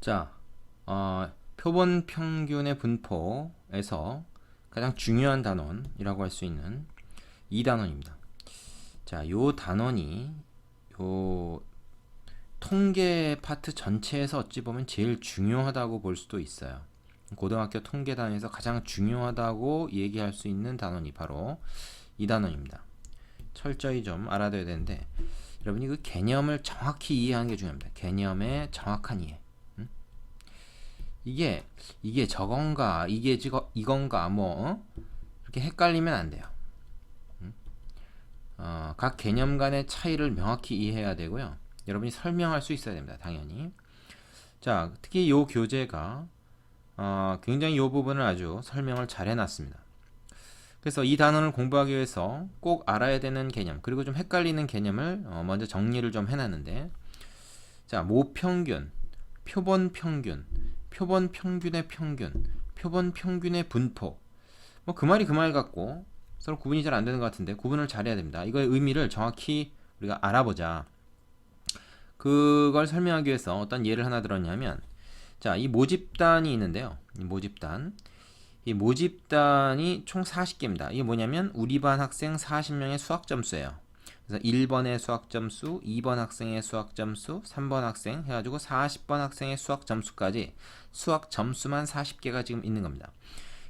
자, 표본 평균의 분포에서 가장 중요한 단원이라고 할 수 있는 이 단원입니다. 자, 요 단원이 요 통계 파트 전체에서 어찌 보면 제일 중요하다고 볼 수도 있어요. 고등학교 통계 단위에서 가장 중요하다고 얘기할 수 있는 단원이 바로 이 단원입니다. 철저히 좀 알아둬야 되는데, 여러분이 그 개념을 정확히 이해하는 게 중요합니다. 개념의 정확한 이해. 이게 저건가, 이건가, 이렇게 헷갈리면 안 돼요. 각 개념 간의 차이를 명확히 이해해야 되고요. 여러분이 설명할 수 있어야 됩니다. 당연히. 자, 특히 이 교재가 굉장히 이 부분을 아주 설명을 잘 해놨습니다. 그래서 이 단원을 공부하기 위해서 꼭 알아야 되는 개념, 그리고 좀 헷갈리는 개념을 먼저 정리를 좀 해놨는데, 자, 모평균, 표본 평균, 표본 평균의 평균, 표본 평균의 분포. 그 말이 그 말 같고 서로 구분이 잘 안 되는 것 같은데 구분을 잘 해야 됩니다. 이거의 의미를 정확히 우리가 알아보자. 그걸 설명하기 위해서 어떤 예를 하나 들었냐면, 자, 이 모집단이 있는데요. 이 모집단이 총 40개입니다. 이게 뭐냐면 우리 반 학생 40명의 수학 점수예요. 그래서 1번의 수학 점수, 2번 학생의 수학 점수, 3번 학생 해가지고 40번 학생의 수학 점수까지 수학 점수만 40개가 지금 있는 겁니다.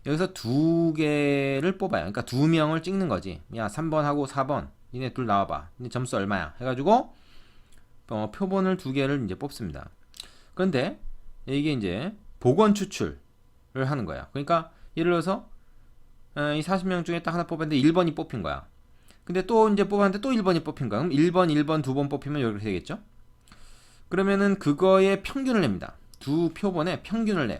여기서 두 개를 뽑아요. 그러니까 두 명을 찍는 거지. 야, 3번하고 4번 니네 둘 나와봐. 니네 점수 얼마야? 해가지고 표본을 두 개를 이제 뽑습니다. 그런데 이게 이제 복원 추출을 하는 거야. 그러니까 예를 들어서 이 40명 중에 딱 하나 뽑았는데 1번이 뽑힌 거야. 근데 또 이제 뽑았는데 또 1번이 뽑힌 거야. 그럼 1번 두 번 뽑히면 이렇게 되겠죠? 그러면은 그거의 평균을 냅니다. 두 표본의 평균을 내요.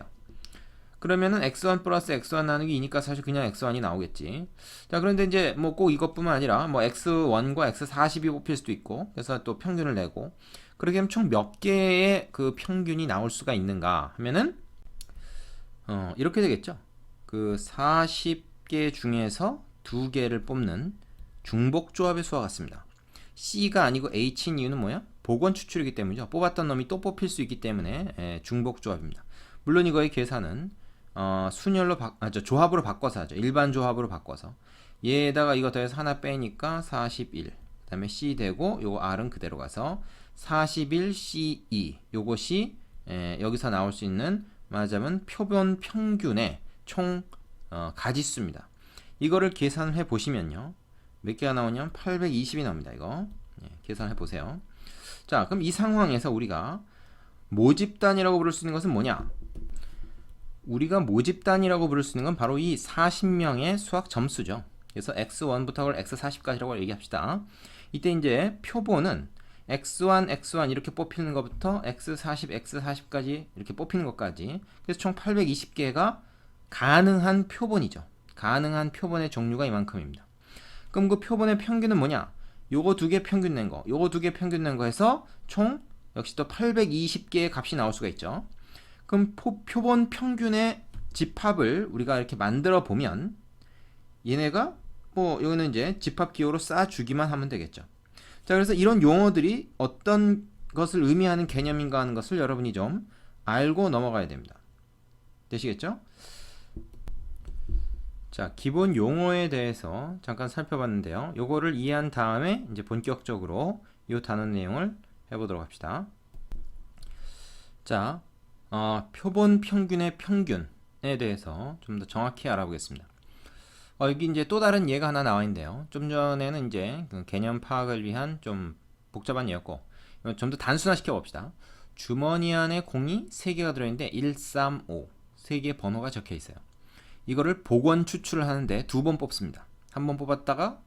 그러면은 x1 플러스 x1 나누기 2니까 사실 그냥 x1이 나오겠지. 자, 그런데 이제 뭐 꼭 이것뿐만 아니라 뭐 x1과 x40이 뽑힐 수도 있고, 그래서 또 평균을 내고, 그렇게 하면 총 몇 개의 그 평균이 나올 수가 있는가 하면은 이렇게 되겠죠. 그 40개 중에서 두 개를 뽑는 중복 조합의 수와 같습니다. C가 아니고 H인 이유는 뭐야? 복원 추출이기 때문이죠. 뽑았던 놈이 또 뽑힐 수 있기 때문에 중복 조합입니다. 물론 이거의 계산은 순열로 조합으로 바꿔서 하죠. 일반 조합으로 바꿔서 얘에다가 이거 더해서 하나 빼니까 41, 그 다음에 C 되고 요거 R은 그대로 가서 41C2, 요것이 여기서 나올 수 있는 말하자면 표본 평균의 총 가지수입니다. 이거를 계산해 보시면요, 몇 개가 나오냐면 820이 나옵니다. 이거 계산해 보세요. 자, 그럼 이 상황에서 우리가 모집단이라고 부를 수 있는 것은 뭐냐? 우리가 모집단이라고 부를 수 있는 건 바로 이 40명의 수학 점수죠. 그래서 x1부터 x40까지라고 얘기합시다. 이때 이제 표본은 x1 이렇게 뽑히는 것부터 x40, x40까지 이렇게 뽑히는 것까지, 그래서 총 820개가 가능한 표본이죠. 가능한 표본의 종류가 이만큼입니다. 그럼 그 표본의 평균은 뭐냐? 요거 두 개 평균 낸 거, 요거 두 개 평균 낸 거 해서 총 역시 또 820개의 값이 나올 수가 있죠. 그럼 표본 평균의 집합을 우리가 이렇게 만들어 보면 얘네가 여기는 이제 집합 기호로 쌓아주기만 하면 되겠죠. 자, 그래서 이런 용어들이 어떤 것을 의미하는 개념인가 하는 것을 여러분이 좀 알고 넘어가야 됩니다. 되시겠죠? 자, 기본 용어에 대해서 잠깐 살펴봤는데요. 요거를 이해한 다음에 이제 본격적으로 이 단원 내용을 해보도록 합시다. 자, 표본 평균의 평균에 대해서 좀 더 정확히 알아보겠습니다. 여기 이제 또 다른 예가 하나 나와 있는데요. 좀 전에는 이제 그 개념 파악을 위한 좀 복잡한 예였고, 좀 더 단순화 시켜 봅시다. 주머니 안에 공이 3개가 들어있는데 1, 3, 5 3개의 번호가 적혀 있어요. 이거를 복원 추출을 하는데 두 번 뽑습니다. 한 번 뽑았다가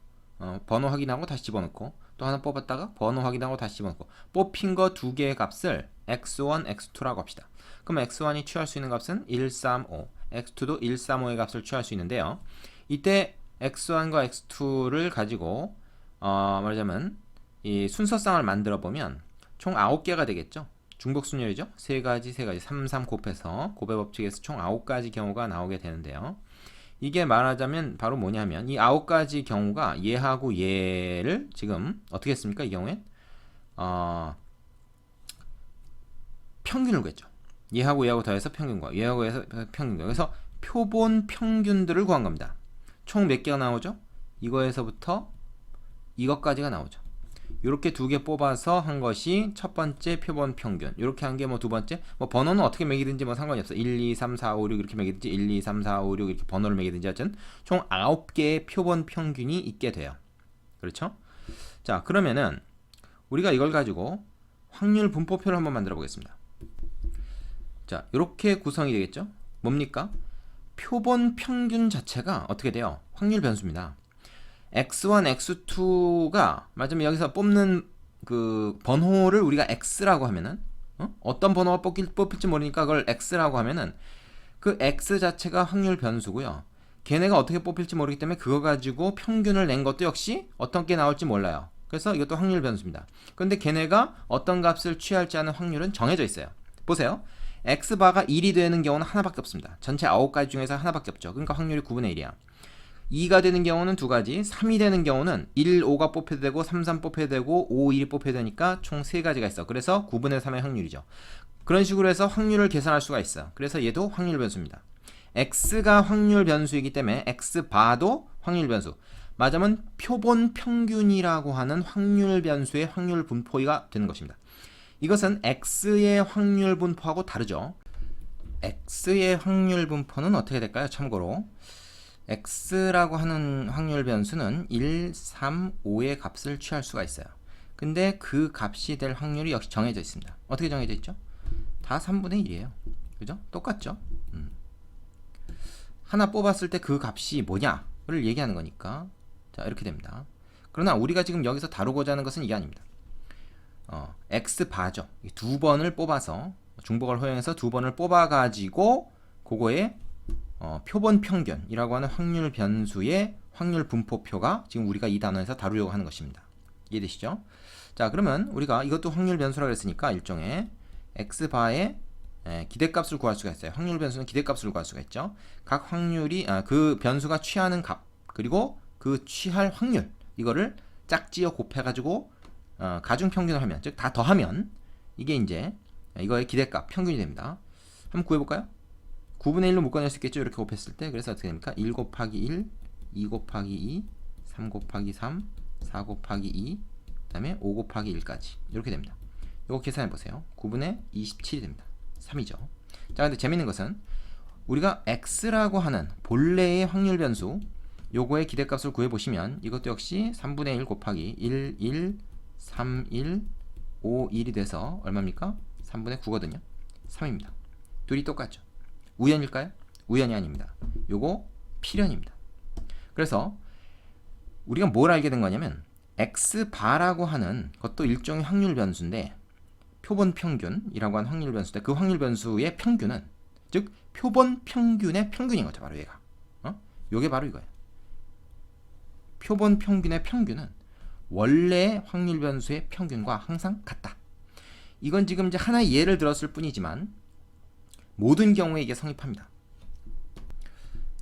번호 확인하고 다시 집어넣고, 또 하나 뽑았다가 번호 확인하고 다시 집어넣고, 뽑힌 거 두 개의 값을 x1, x2라고 합시다. 그럼 x1이 취할 수 있는 값은 1, 3, 5, x2도 1, 3, 5의 값을 취할 수 있는데요. 이때 x1과 x2를 가지고 말하자면 이 순서쌍을 만들어 보면 총 9개가 되겠죠. 중복순열이죠. 3가지 3, 3 곱해서 곱의 법칙에서 총 9가지 경우가 나오게 되는데요. 이게 말하자면 바로 뭐냐면 이 9가지 경우가 얘하고 얘를 지금 어떻게 했습니까? 이 경우엔 평균을 구했죠. 얘하고 더해서 평균과 얘하고 해서 평균과. 그래서 표본 평균들을 구한 겁니다. 총 몇 개가 나오죠? 이거에서부터 이것까지가 나오죠. 이렇게 두 개 뽑아서 한 것이 첫 번째 표본 평균. 이렇게 한 게 뭐 두 번째, 뭐 번호는 어떻게 매기든지 뭐 상관이 없어. 1, 2, 3, 4, 5, 6 이렇게 매기든지 1, 2, 3, 4, 5, 6 이렇게 번호를 매기든지 하여튼 총 9개의 표본 평균이 있게 돼요. 그렇죠? 자, 그러면은 우리가 이걸 가지고 확률 분포표를 한번 만들어 보겠습니다. 자, 이렇게 구성이 되겠죠? 뭡니까? 표본 평균 자체가 어떻게 돼요? 확률 변수입니다. x1, x2가 말하자면 여기서 뽑는 그 번호를 우리가 x라고 하면은 어떤 번호가 뽑힐지 모르니까 그걸 x라고 하면은 그 x 자체가 확률 변수고요. 걔네가 어떻게 뽑힐지 모르기 때문에 그거 가지고 평균을 낸 것도 역시 어떤 게 나올지 몰라요. 그래서 이것도 확률 변수입니다. 그런데 걔네가 어떤 값을 취할지 하는 확률은 정해져 있어요. 보세요. x바가 1이 되는 경우는 하나밖에 없습니다. 전체 9가지 중에서 하나밖에 없죠. 그러니까 확률이 9분의 1이야. 2가 되는 경우는 두 가지, 3이 되는 경우는 1, 5가 뽑혀야 되고 3, 3 뽑혀야 되고 5, 1이 뽑혀야 되니까 총 3가지가 있어. 그래서 9분의 3의 확률이죠. 그런 식으로 해서 확률을 계산할 수가 있어. 그래서 얘도 확률 변수입니다. x가 확률 변수이기 때문에 x바도 확률 변수. 맞으면 표본 평균이라고 하는 확률 변수의 확률 분포가 되는 것입니다. 이것은 x의 확률 분포하고 다르죠. x의 확률 분포는 어떻게 될까요? 참고로 x라고 하는 확률 변수는 1, 3, 5의 값을 취할 수가 있어요. 근데 그 값이 될 확률이 역시 정해져 있습니다. 어떻게 정해져 있죠? 다 3분의 1이에요. 그죠? 똑같죠? 하나 뽑았을 때 그 값이 뭐냐를 얘기하는 거니까. 자, 이렇게 됩니다. 그러나 우리가 지금 여기서 다루고자 하는 것은 이게 아닙니다. x바죠. 두 번을 뽑아서 중복을 허용해서 두 번을 뽑아가지고 그거에 표본 평균이라고 하는 확률 변수의 확률 분포표가 지금 우리가 이 단원에서 다루려고 하는 것입니다. 이해되시죠? 자, 그러면 우리가 이것도 확률 변수라고 했으니까 일종의 x바의 기대값을 구할 수가 있어요. 확률 변수는 기대값을 구할 수가 있죠. 각 확률이 그 변수가 취하는 값 그리고 그 취할 확률 이거를 짝지어 곱해가지고 가중 평균을 하면 즉 다 더하면 이게 이제 이거의 기대값 평균이 됩니다. 한번 구해볼까요? 9분의 1로 묶어낼 수 있겠죠. 이렇게 곱했을 때. 그래서 어떻게 됩니까? 1 곱하기 1, 2 곱하기 2, 3 곱하기 3, 4 곱하기 2, 그 다음에 5 곱하기 1까지 이렇게 됩니다. 이거 계산해보세요. 9분의 27이 됩니다. 3이죠. 자, 근데 재밌는 것은 우리가 x라고 하는 본래의 확률 변수 요거의 기대값을 구해보시면 이것도 역시 3분의 1 곱하기 1, 1, 3, 1, 5, 1이 돼서 얼마입니까? 3분의 9거든요. 3입니다. 둘이 똑같죠. 우연일까요? 우연이 아닙니다. 요거 필연입니다. 그래서 우리가 뭘 알게 된 거냐면 x바라고 하는 것도 일종의 확률 변수인데 표본 평균이라고 하는 확률 변수인데 그 확률 변수의 평균은 즉 표본 평균의 평균인 거죠. 바로 얘가. 요게 바로 이거예요. 표본 평균의 평균은 원래의 확률 변수의 평균과 항상 같다. 이건 지금 이제 하나의 예를 들었을 뿐이지만 모든 경우에 이게 성립합니다.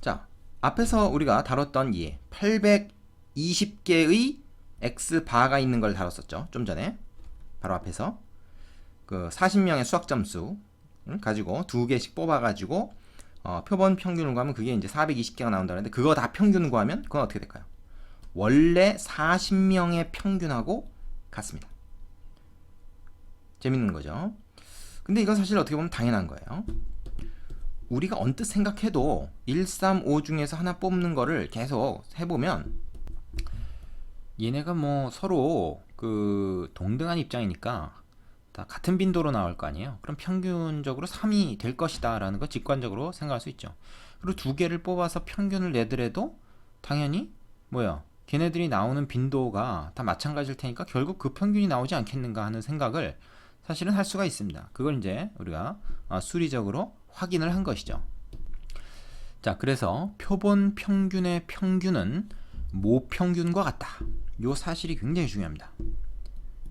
자, 앞에서 우리가 다뤘던 예 820개의 x바가 있는 걸 다뤘었죠. 좀 전에 바로 앞에서 그 40명의 수학 점수 가지고 두 개씩 뽑아가지고 표본 평균을 구하면 그게 이제 420개가 나온다는데 그거 다 평균 구하면 그건 어떻게 될까요? 원래 40명의 평균하고 같습니다. 재밌는 거죠. 근데 이건 사실 어떻게 보면 당연한 거예요. 우리가 언뜻 생각해도 1, 3, 5 중에서 하나 뽑는 거를 계속 해보면 얘네가 뭐 서로 그 동등한 입장이니까 다 같은 빈도로 나올 거 아니에요. 그럼 평균적으로 3이 될 것이다 라는 거 직관적으로 생각할 수 있죠. 그리고 두 개를 뽑아서 평균을 내더라도 당연히 뭐야 걔네들이 나오는 빈도가 다 마찬가지일 테니까 결국 그 평균이 나오지 않겠는가 하는 생각을 사실은 할 수가 있습니다. 그걸 이제 우리가 수리적으로 확인을 한 것이죠. 자, 그래서 표본 평균의 평균은 모평균과 같다. 이 사실이 굉장히 중요합니다.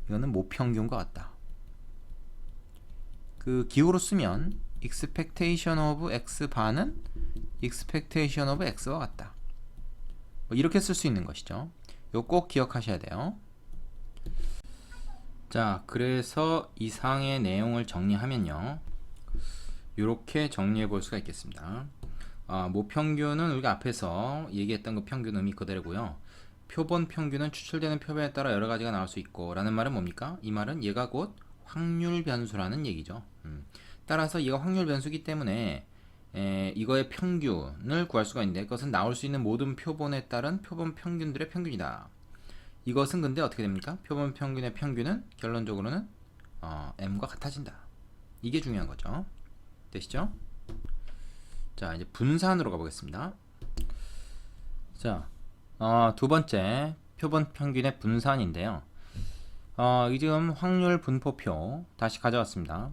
이거는 모평균과 같다. 그 기호로 쓰면 expectation of x 바는 expectation of x와 같다. 뭐 이렇게 쓸 수 있는 것이죠. 이거 꼭 기억하셔야 돼요. 자, 그래서 이상의 내용을 정리하면요. 이렇게 정리해 볼 수가 있겠습니다. 모평균은 우리가 앞에서 얘기했던 그 평균 의미 그대로고요. 표본 평균은 추출되는 표본에 따라 여러 가지가 나올 수 있고 라는 말은 뭡니까? 이 말은 얘가 곧 확률 변수라는 얘기죠. 따라서 얘가 확률 변수이기 때문에 이거의 평균을 구할 수가 있는데 그것은 나올 수 있는 모든 표본에 따른 표본 평균들의 평균이다. 이것은 근데 어떻게 됩니까? 표본 평균의 평균은 결론적으로는 m과 같아진다. 이게 중요한 거죠. 되시죠? 자, 이제 분산으로 가보겠습니다. 자, 두 번째 표본 평균의 분산인데요. 이 지금 확률 분포표 다시 가져왔습니다.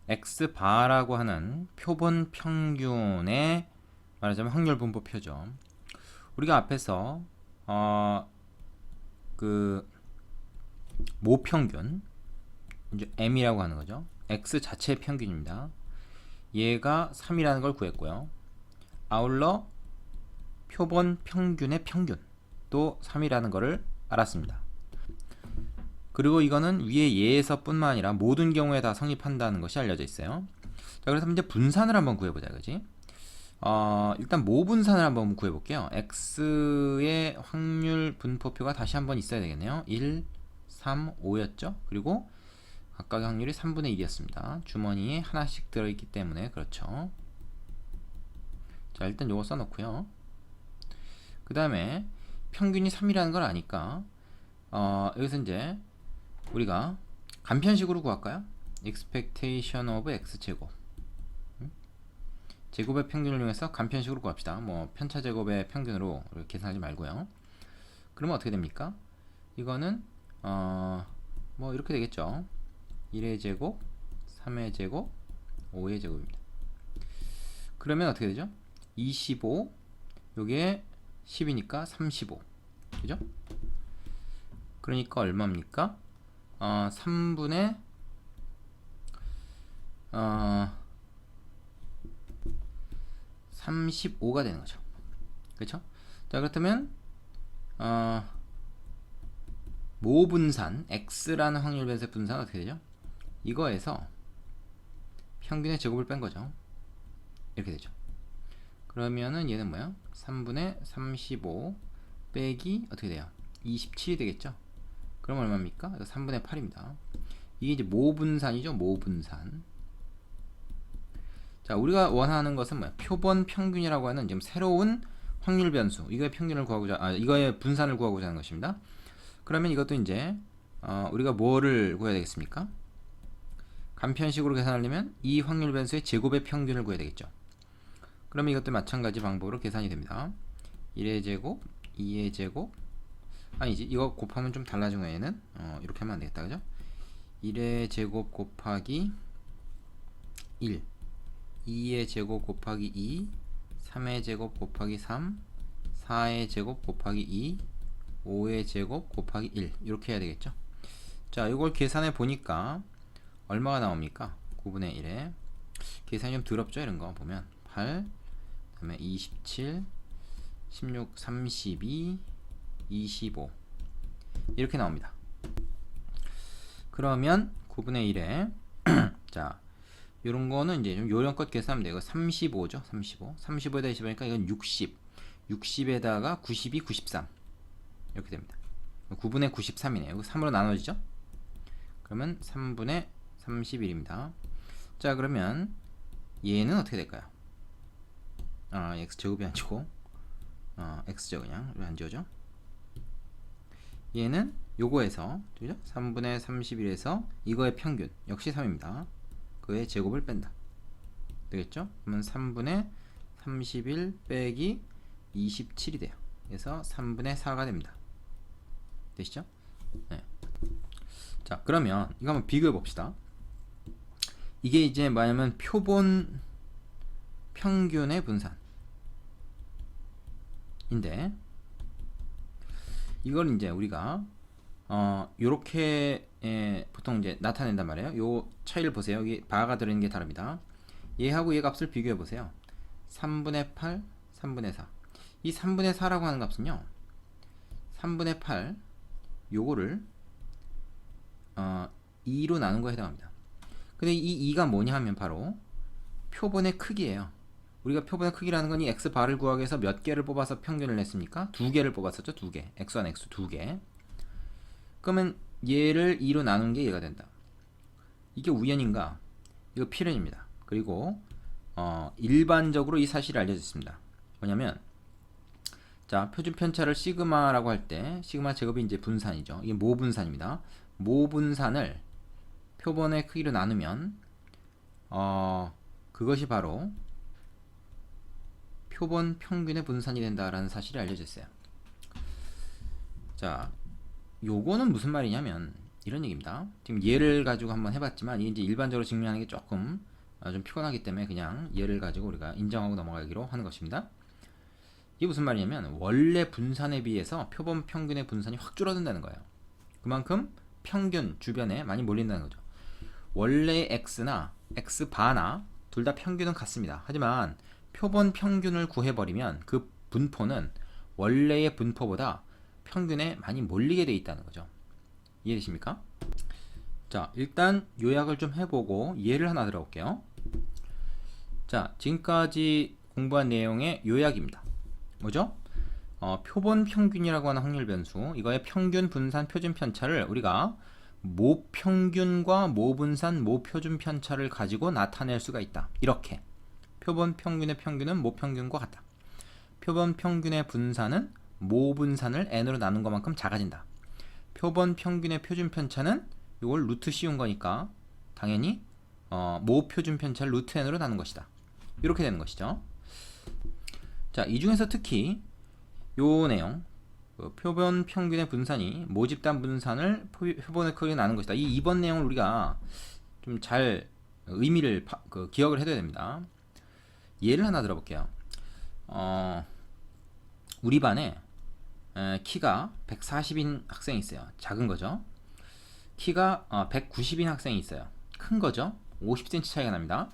X바라고 하는 표본 평균의 말하자면 확률 분포표죠. 우리가 앞에서 그 모평균 이제 m이라고 하는 거죠. X 자체의 평균입니다. 얘가 3이라는 걸 구했고요. 아울러 표본 평균의 평균도 3이라는 것을 알았습니다. 그리고 이거는 위에 예에서 뿐만 아니라 모든 경우에 다 성립한다는 것이 알려져 있어요. 자, 그래서 이제 분산을 한번 구해보자, 그지? 일단 모분산을 한번 구해볼게요. X의 확률 분포표가 다시 한번 있어야 되겠네요. 1, 3, 5였죠? 그리고 각각의 확률이 3분의 1이었습니다. 주머니에 하나씩 들어있기 때문에 그렇죠. 자, 일단 요거 써놓고요. 그 다음에 평균이 3이라는 걸 아니까 여기서 이제 우리가 간편식으로 구할까요? expectation of x제곱 제곱의 평균을 이용해서 간편식으로 구합시다. 뭐 편차 제곱의 평균으로 계산하지 말고요. 그러면 어떻게 됩니까? 이거는 뭐 이렇게 되겠죠. 1의 제곱, 3의 제곱, 5의 제곱입니다. 그러면 어떻게 되죠? 25, 요게 10이니까 35. 그죠? 그러니까 얼마입니까? 3분의 35가 되는 거죠. 그렇죠? 자, 그렇다면 모분산 x라는 확률 변수의 분산은 어떻게 되죠? 이거에서 평균의 제곱을 뺀 거죠. 이렇게 되죠. 그러면은 얘는 뭐야? 3분의 35 빼기 어떻게 돼요? 27이 되겠죠? 그럼 얼마입니까? 3분의 8입니다. 이게 이제 모분산이죠. 모분산. 자, 우리가 원하는 것은 뭐야? 표본 평균이라고 하는 지금 새로운 확률 변수. 이거의 평균을 구하고자, 이거의 분산을 구하고자 하는 것입니다. 그러면 이것도 이제 우리가 뭐를 구해야 되겠습니까? 간편식으로 계산하려면 이 확률 변수의 제곱의 평균을 구해야 되겠죠. 그러면 이것도 마찬가지 방법으로 계산이 됩니다. 1의 제곱, 2의 제곱, 아니지, 이거 곱하면 좀 달라진 거예요. 얘는 이렇게 하면 안 되겠다, 그죠? 1의 제곱 곱하기 1, 2의 제곱 곱하기 2, 3의 제곱 곱하기 3, 4의 제곱 곱하기 2, 5의 제곱 곱하기 1 이렇게 해야 되겠죠. 자, 이걸 계산해 보니까 얼마가 나옵니까? 9분의 1에 계산이 좀 더럽죠, 이런 거 보면 8, 그 다음에 27, 16, 32, 25 이렇게 나옵니다. 그러면 9분의 1에 자, 요런 거는 이제 좀 요령껏 계산하면 돼요. 이거 35죠. 35. 35에다 20하니까 이건 60. 60에다가 92, 93. 이렇게 됩니다. 9분의 93이네요. 이거 3으로 나눠지죠? 그러면 3분의 31입니다. 자, 그러면 얘는 어떻게 될까요? x제곱이 아니고 x죠. 그냥 왜 안 지워져? 얘는 요거에서 그죠? 3분의 31에서 이거의 평균 역시 3입니다. 그의 제곱을 뺀다. 되겠죠? 그러면 3분의 31 빼기 27이 돼요. 그래서 3분의 4가 됩니다. 되시죠? 네. 자, 그러면 이거 한번 비교해 봅시다. 이게 이제 뭐냐면 표본 평균의 분산인데 이걸 이제 우리가 요렇게 보통 이제 나타낸단 말이에요. 요 차이를 보세요. 여기 바가 들어있는 게 다릅니다. 얘하고 얘 값을 비교해 보세요. 3분의 8, 3분의 4. 이 3분의 4라고 하는 값은요. 3분의 8 요거를 2로 나눈 거에 해당합니다. 근데 이 2가 뭐냐 하면 바로 표본의 크기예요. 우리가 표본의 크기라는 건 이 x 바를 구하기 위해서 몇 개를 뽑아서 평균을 냈습니까? 두 개를 뽑았었죠. 두 개. x1, x2 두 개. 그러면 얘를 2로 나눈 게 얘가 된다. 이게 우연인가? 이거 필연입니다. 그리고 일반적으로 이 사실이 알려져 있습니다. 뭐냐면 자, 표준 편차를 시그마라고 할 때 시그마 제곱이 이제 분산이죠. 이게 모분산입니다. 모분산을 표본의 크기로 나누면 그것이 바로 표본 평균의 분산이 된다라는 사실이 알려져 있어요. 자, 요거는 무슨 말이냐면 이런 얘기입니다. 지금 예를 가지고 한번 해봤지만 이게 이제 일반적으로 증명하는 게 조금 좀 피곤하기 때문에 그냥 예를 가지고 우리가 인정하고 넘어가기로 하는 것입니다. 이게 무슨 말이냐면 원래 분산에 비해서 표본 평균의 분산이 확 줄어든다는 거예요. 그만큼 평균 주변에 많이 몰린다는 거죠. 원래 x나 x바나 둘 다 평균은 같습니다. 하지만 표본 평균을 구해버리면 그 분포는 원래의 분포보다 평균에 많이 몰리게 돼 있다는 거죠. 이해되십니까? 자, 일단 요약을 좀 해보고 예를 하나 들어볼게요. 자, 지금까지 공부한 내용의 요약입니다. 뭐죠? 표본 평균이라고 하는 확률 변수, 이거의 평균, 분산, 표준 편차를 우리가 모평균과 모분산, 모표준 편차를 가지고 나타낼 수가 있다. 이렇게 표본 평균의 평균은 모평균과 같다. 표본 평균의 분산은 모분산을 n으로 나눈 것만큼 작아진다. 표본 평균의 표준 편차는 이걸 루트 씌운 거니까 당연히 모표준 편차를 루트 n으로 나눈 것이다. 이렇게 되는 것이죠. 자, 이 중에서 특히 요 내용, 표본 평균의 분산이 모집단 분산을 표본의 크기로 나눈 것이다. 이 2번 내용을 우리가 좀 잘 의미를 기억을 해둬야 됩니다. 예를 하나 들어볼게요. 우리 반에 키가 140인 학생이 있어요. 작은 거죠. 키가 190인 학생이 있어요. 큰 거죠. 50cm 차이가 납니다.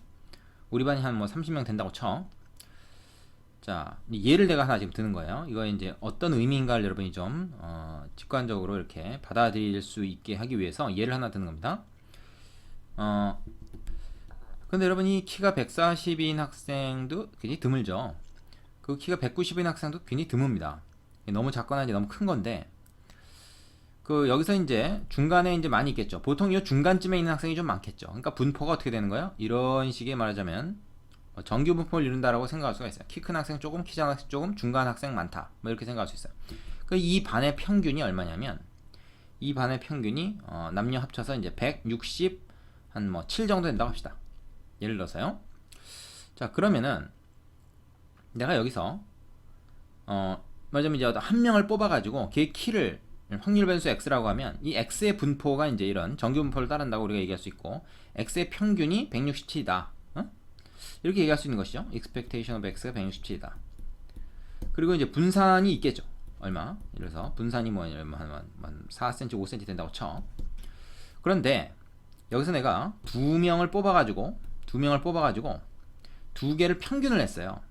우리 반이 한 뭐 30명 된다고 쳐. 자, 예를 내가 하나 지금 드는 거예요. 이거 이제 어떤 의미인가를 여러분이 좀 직관적으로 이렇게 받아들일 수 있게 하기 위해서 예를 하나 드는 겁니다. 근데 여러분이 키가 140인 학생도 굉장히 드물죠. 그 키가 190인 학생도 굉장히 드뭅니다. 너무 작거나 이제 너무 큰 건데, 여기서 이제 중간에 이제 많이 있겠죠. 보통 이 중간쯤에 있는 학생이 좀 많겠죠. 그러니까 분포가 어떻게 되는 거예요? 이런 식의 말하자면 정규 분포를 이룬다라고 생각할 수가 있어요. 키 큰 학생 조금, 키 작은 학생 조금, 중간 학생 많다. 뭐 이렇게 생각할 수 있어요. 이 반의 평균이 얼마냐면, 이 반의 평균이 남녀 합쳐서 이제 160 한 뭐 7 정도 된다고 합시다. 예를 들어서요. 자, 그러면은 내가 여기서 말하자면 이제 한 명을 뽑아가지고 걔 키를 확률 변수 x라고 하면 이 x의 분포가 이제 이런 정규 분포를 따른다고 우리가 얘기할 수 있고, x의 평균이 167이다. 이렇게 얘기할 수 있는 것이죠. expectation of x가 167이다. 그리고 이제 분산이 있겠죠. 얼마? 예를 들어서 분산이 뭐 한 4cm, 5cm 된다고 쳐. 그런데 여기서 내가 두 명을 뽑아가지고 두 개를 평균을 냈어요.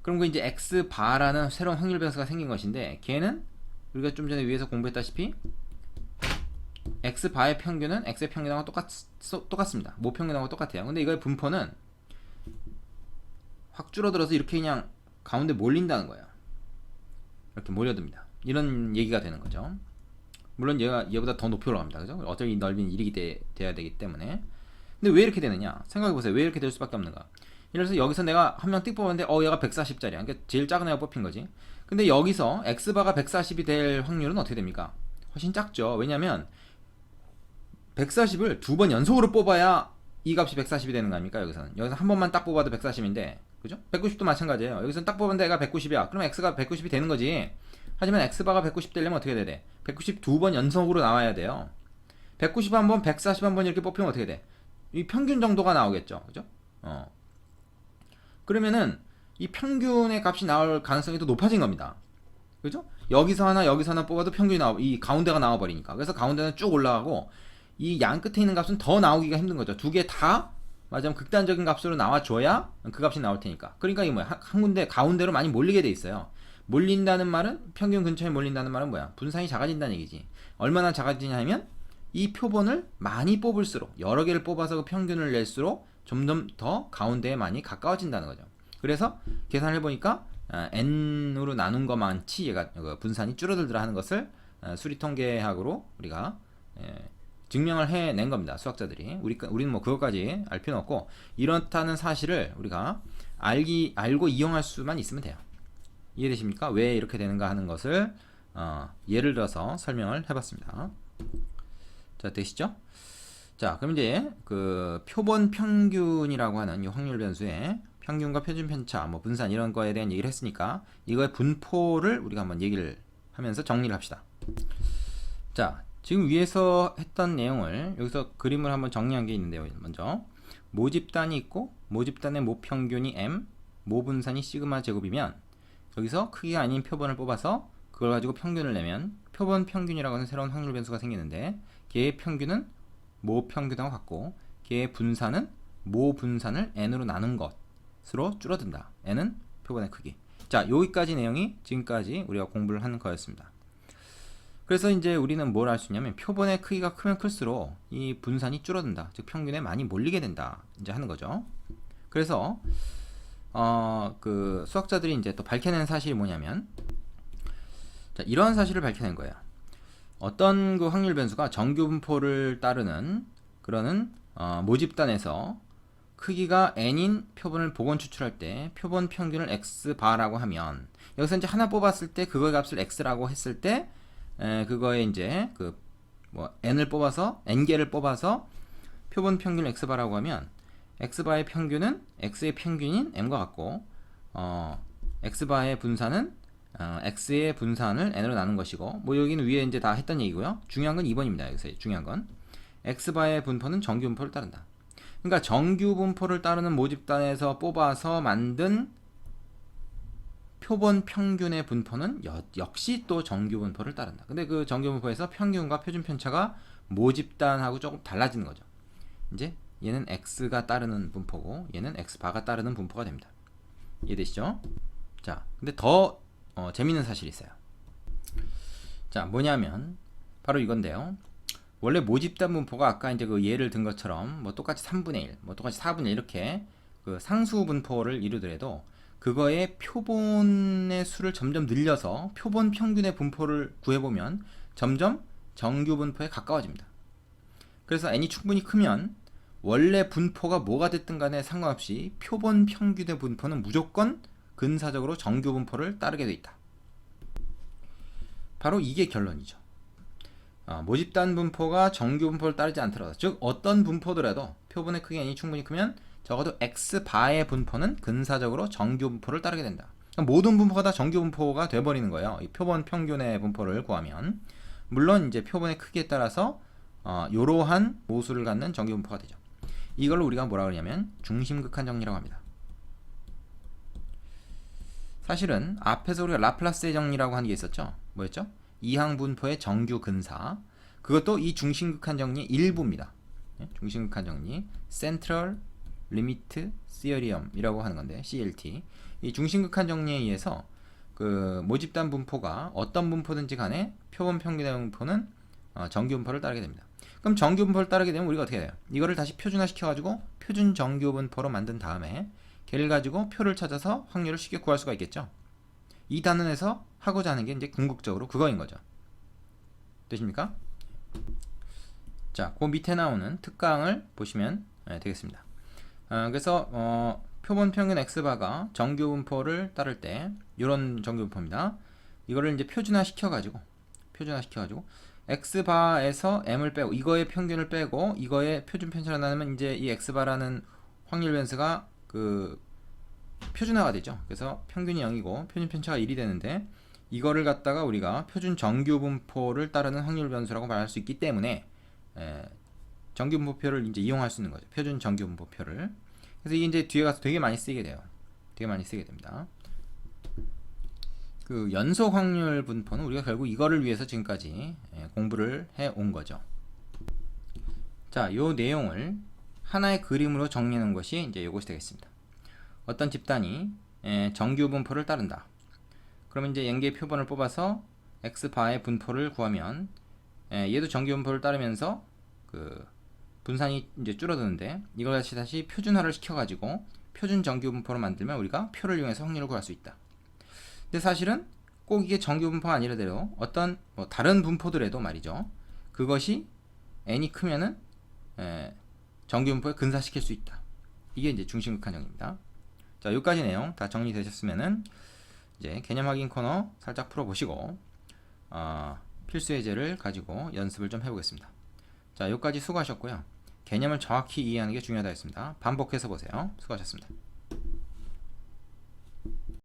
그럼 그 이제 x 바라는 새로운 확률 변수가 생긴 것인데, 걔는 우리가 좀 전에 위에서 공부했다시피 x 바의 평균은 x의 평균하고 똑같습니다. 모평균하고 똑같아요. 근데 이거의 분포는 확 줄어들어서 이렇게 그냥 가운데 몰린다는 거예요. 이렇게 몰려듭니다. 이런 얘기가 되는 거죠. 물론 얘보다 더 높이 올라갑니다. 그죠? 어차피 이 넓이는 1이 돼야 되기 때문에. 근데 왜 이렇게 되느냐? 생각해보세요. 왜 이렇게 될 수밖에 없는가? 예를 들어서 여기서 내가 한 명 띡 뽑았는데 얘가 140짜리야. 그러니까 제일 작은 애가 뽑힌 거지. 근데 여기서 x바가 140이 될 확률은 어떻게 됩니까? 훨씬 작죠. 왜냐면 140을 두 번 연속으로 뽑아야 이 값이 140이 되는 거 아닙니까? 여기서 한 번만 딱 뽑아도 140인데, 그죠? 190도 마찬가지예요. 여기서 딱 뽑았는데 애가 190이야. 그럼 x가 190이 되는 거지. 하지만 x바가 190 되려면 어떻게 돼야 돼? 190 두 번 연속으로 나와야 돼요. 190 한 번, 140 한 번 이렇게 뽑히면 어떻게 돼? 이 평균 정도가 나오겠죠. 그죠? 그러면은 이 평균의 값이 나올 가능성이 더 높아진 겁니다. 그죠? 여기서 하나 뽑아도 평균이 이 가운데가 나와버리니까. 그래서 가운데는 쭉 올라가고, 이 양 끝에 있는 값은 더 나오기가 힘든 거죠. 두 개 다 맞으면 극단적인 값으로 나와줘야 그 값이 나올 테니까. 그러니까 이게 뭐야? 한 군데 가운데로 많이 몰리게 돼 있어요. 몰린다는 말은, 평균 근처에 몰린다는 말은 뭐야? 분산이 작아진다는 얘기지. 얼마나 작아지냐 하면 이 표본을 많이 뽑을수록, 여러 개를 뽑아서 그 평균을 낼수록 점점 더 가운데에 많이 가까워진다는 거죠. 그래서 계산을 해보니까 n으로 나눈 것만치 얘가 분산이 줄어들더라 하는 것을 수리통계학으로 우리가 증명을 해낸 겁니다. 수학자들이. 우리는 뭐 그것까지 알 필요는 없고, 이렇다는 사실을 우리가 알고 이용할 수만 있으면 돼요. 이해되십니까? 왜 이렇게 되는가 하는 것을 예를 들어서 설명을 해봤습니다. 자, 되시죠? 자, 그럼 이제 그 표본 평균이라고 하는 이 확률 변수의 평균과 표준 편차, 뭐 분산 이런 거에 대한 얘기를 했으니까 이거의 분포를 우리가 한번 얘기를 하면서 정리를 합시다. 자, 지금 위에서 했던 내용을 여기서 그림을 한번 정리한 게 있는데요. 먼저 모집단이 있고 모집단의 모평균이 m, 모분산이 시그마 제곱이면 여기서 크기가 아닌 표본을 뽑아서 그걸 가지고 평균을 내면 표본 평균이라고 하는 새로운 확률 변수가 생기는데, 걔의 평균은 모평균하고 같고 걔의 분산은 모분산을 n으로 나눈 것으로 줄어든다. n은 표본의 크기. 자, 여기까지 내용이 지금까지 우리가 공부를 한 거였습니다. 그래서 이제 우리는 뭘 할 수 있냐면 표본의 크기가 크면 클수록 이 분산이 줄어든다. 즉 평균에 많이 몰리게 된다. 이제 하는 거죠. 그래서 그 수학자들이 이제 또 밝혀낸 사실이 뭐냐면, 자, 이러한 사실을 밝혀낸 거예요. 어떤 그 확률 변수가 정규 분포를 따르는 그러는 모집단에서 크기가 n인 표본을 복원 추출할 때 표본 평균을 x바라고 하면, 여기서 이제 하나 뽑았을 때 그거의 값을 x라고 했을 때 그거에 이제 그 뭐 n을 뽑아서 n개를 뽑아서 표본 평균을 x바라고 하면 x바의 평균은 x의 평균인 m과 같고 x바의 분산은 x의 분산을 n으로 나눈 것이고, 뭐 여기는 위에 이제 다 했던 얘기고요. 중요한 건 2번입니다. 여기서 중요한 건 x바의 분포는 정규 분포를 따른다. 그러니까 정규 분포를 따르는 모집단에서 뽑아서 만든 표본 평균의 분포는 역시 또 정규 분포를 따른다. 근데 그 정규 분포에서 평균과 표준 편차가 모집단하고 조금 달라지는 거죠. 이제 얘는 x가 따르는 분포고 얘는 x바가 따르는 분포가 됩니다. 이해되시죠? 자, 근데 더 재밌는 사실이 있어요. 자, 뭐냐면 바로 이건데요. 원래 모집단 분포가 아까 이제 그 예를 든 것처럼 뭐 똑같이 3분의 1, 뭐 똑같이 4분의 1 이렇게 그 상수 분포를 이루더라도 그거의 표본의 수를 점점 늘려서 표본 평균의 분포를 구해보면 점점 정규 분포에 가까워집니다. 그래서 n이 충분히 크면 원래 분포가 뭐가 됐든 간에 상관없이 표본 평균의 분포는 무조건 근사적으로 정규 분포를 따르게 돼 있다. 바로 이게 결론이죠. 모집단 분포가 정규 분포를 따르지 않더라도, 즉 어떤 분포더라도 표본의 크기가 n이 충분히 크면 적어도 x바의 분포는 근사적으로 정규 분포를 따르게 된다. 그러니까 모든 분포가 다 정규 분포가 돼버리는 거예요. 이 표본 평균의 분포를 구하면. 물론 이제 표본의 크기에 따라서 이러한 모수를 갖는 정규 분포가 되죠. 이걸 우리가 뭐라 그러냐면 중심극한 정리라고 합니다. 사실은 앞에서 우리가 라플라스의 정리라고 하는 게 있었죠. 뭐였죠? 이항 분포의 정규 근사. 그것도 이 중심극한 정리의 일부입니다. 중심극한 정리, Central Limit Theorem이라고 하는 건데, CLT. 이 중심극한 정리에 의해서 그 모집단 분포가 어떤 분포든지 간에 표본 평균의 분포는 정규 분포를 따르게 됩니다. 그럼 정규 분포를 따르게 되면 우리가 어떻게 해요? 이거를 다시 표준화 시켜가지고 표준 정규 분포로 만든 다음에 걔를 가지고 표를 찾아서 확률을 쉽게 구할 수가 있겠죠. 이 단원에서 하고자 하는 게 이제 궁극적으로 그거인 거죠. 되십니까? 자, 그 밑에 나오는 특강을 보시면 되겠습니다. 그래서 표본 평균 x바가 정규 분포를 따를 때 이런 정규 분포입니다. 이거를 이제 표준화 시켜가지고 x바에서 m을 빼고 이거의 평균을 빼고 이거의 표준 편차를 나누면 이제 이 x바라는 확률 변수가 그 표준화가 되죠. 그래서 평균이 0이고 표준 편차가 1이 되는데, 이거를 갖다가 우리가 표준 정규 분포를 따르는 확률 변수라고 말할 수 있기 때문에 정규 분포표를 이제 이용할 수 있는 거죠. 표준 정규 분포표를. 그래서 이게 이제 뒤에 가서 되게 많이 쓰게 돼요. 되게 많이 쓰게 됩니다. 그 연속 확률 분포는 우리가 결국 이거를 위해서 지금까지 공부를 해 온 거죠. 자, 요 내용을 하나의 그림으로 정리해 놓은 것이 이제 이것이 되겠습니다. 어떤 집단이 정규 분포를 따른다. 그러면 이제 n개의 표본을 뽑아서 x바의 분포를 구하면 얘도 정규 분포를 따르면서 그 분산이 이제 줄어드는데 이걸 다시 표준화를 시켜가지고 표준 정규 분포로 만들면 우리가 표를 이용해서 확률을 구할 수 있다. 근데 사실은 꼭 이게 정규 분포가 아니라도 어떤 뭐 다른 분포들에도 말이죠. 그것이 n이 크면은 정규 분포에 근사시킬 수 있다. 이게 이제 중심극한정입니다. 자, 여기까지 내용 다 정리되셨으면은 이제 개념 확인 코너 살짝 풀어보시고 필수 예제를 가지고 연습을 좀 해보겠습니다. 자, 여기까지 수고하셨고요. 개념을 정확히 이해하는 게 중요하다 했습니다. 반복해서 보세요. 수고하셨습니다.